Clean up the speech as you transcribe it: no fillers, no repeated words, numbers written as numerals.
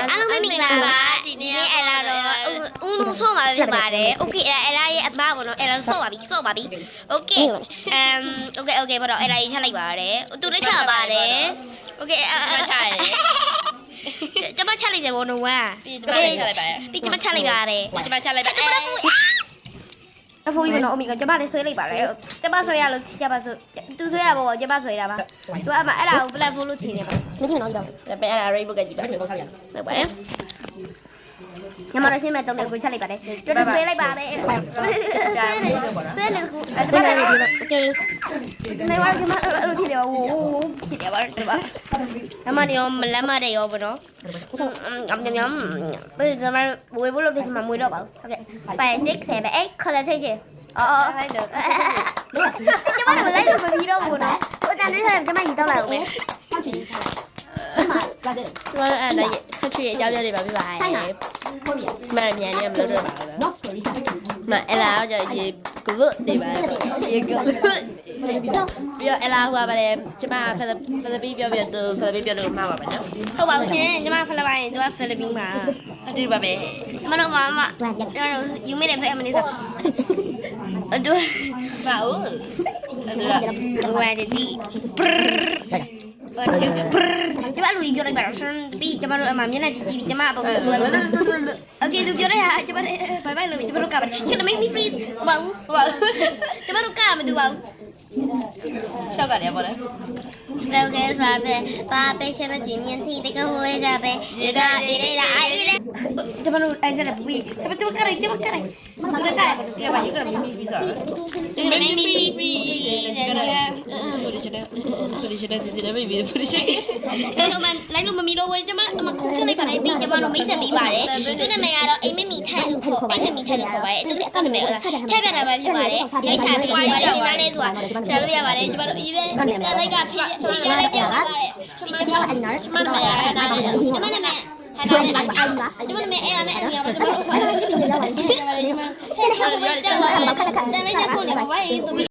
အားလုံးပဲမင်္ဂလာပါဒီနေ့အဲ့လာတော့ဦးလူဆော့မှာဖြစ်ပါတယ်โอเคအဲ့လာရဲ့အမပေါ့နော်အဲ့လာဆော့ပါပြီโอเคโอเคပေါ့တော့အဲ့လာရေးချလိုက်ပါတယ်သူလည်းချပါတယ်โอเคချရတယ်ကျမချလိုက်တယ်ဘောနော်ဝါပြီးကျမချလိုက်ပါတယ်ပြီးကျမချလိုက်ပါတယ်ကျမချလိုက်ပါအဖိုးကြီးကတော့အမိကကျမလည်းဆွဲလိုက်ပါလေကျမဆွဲရလို့ကျမဆွဲသူဆွဲရပေါ့ကျမဆွဲတာပါသူအမအဲ့ဒါကို platform လို့ထင်နေပါမကြည့်မလို့တော့ပဲအဲ့ဒါ rainbow ကကြည့်ပါဟုတ်ပါတယ်ဟုတ်ပါတယ်ညမရရှင်းမဲ့တော့ကိုချက်လိုက်ပါတယ်တော်တော်ဆွဲလိုက်ပါတယ်ဆွဲနေကူအဲ့ဒါလည်းဒီလိုโอเคနေပါကျမအဲ့လိုဖြစ်တယ်ဝိုးဖြစ်တယ်ပါဒီပါညမနေရောမလမ်းမတဲ့ရောပေါ့နော်ညမဘယ်ညမဝေးဖို့လို့ဒီမှာမွေးတော့ပါဘူးဟုတ်ကဲ့5 6 7 8ခေါ်တဲ့ထိတ်ချင်အော်လိုက်တော့ကျမတို့လိုက်လို့မပြီးတော့ဘူးနော်ဟိုတန်လေးဆက်ကျမရီတော့လိုက်အောင်မယ်ဟုတ်ချင်ကျမအဲ့ဒါခက်ချွေအကြောင်းပြနေပါပြပါမရမြန်နေမလို့တော့ပါဘူးနော်မအဲ့လာတော့ရေဂလုတ်နေပါရေဂလုတ်ပြီးတော့အဲ့လာဟိုပါလေကျမဖိလစ်ပင်းပြောပြသူဖိလစ်ပင်းပြောလို့မှားပါမယ်နော်ဟုတ်ပါဘူးရှင်ကျမဖိလစ်ပိုင်းသူကဖိလစ်ပင်းမှာအတူပါပဲကျမတို့မယူမိတဲ့ဖဲမနေစားအတူပါဦးအတူဝါဒီကျမလူကြီးပြောလိုက်ပါတော့ပြီးကျမတို့အမမျက်နှာကြည့်ပြီးကျမအပုတ်သူโอเคသူပြောတဲ့ဟာကျမတို့ဘိုင်ဘိုင်လို့ကျမတို့ကပါ Can make me free ဘာဘူးကျမတို့ကမတူပါဘူးချောက်ကလည်းပေါ့လေလောကရာပဲပါပေးချင်တဲ့ညင်တီတကဟိုရပဲရတာအေးရအေးကျမတို့အဲ့ဒါပြီးကျမကရိုက်သူကရိုက်ပြပါယူကမီဖီဆိုမီဖီကရပိုလီရှင်တဲ့ဒီလည်းမီပိုလီရှင်တော့မလိုက်လို့မမီတော့ဝယ်ကျမအမခုခလိုက်ပါတယ်ပြီးကျမတို့မိတ်ဆက်ပြီးပါတယ်သူနာမည်ကတော့အိမ်မမီထိုင်လို့ခေါ်အိမ်မမီထိုင်လို့ခေါ်ပါတယ်သူအကောင့်နာမည်ထည့်ပြတာပဲဖြစ်ပါတယ်ရိုက်ချပြီးတော့ပါတယ်ဒီနားလေးဆိုတာထားလို့ရပါတယ်ကျမတို့အေးတဲ့လိုက်ကဖြည့်ရလိုက်ပြပါတယ်ကျမနာမည်ကျမနာမည်ဟာနာနဲ့ကျမနာမည်အဲ့ဒါနဲ့ကျမနာမည်အဲ့ဒါနဲ့အရင်ကကျမတို့ခေါ်တယ်ကျမတို့ဟဲ့ဟဲ့ဟဲ့ကျမတို့တန်လေးနဲ့ဖုန်းနဲ့ဘာပဲဆိုပြီး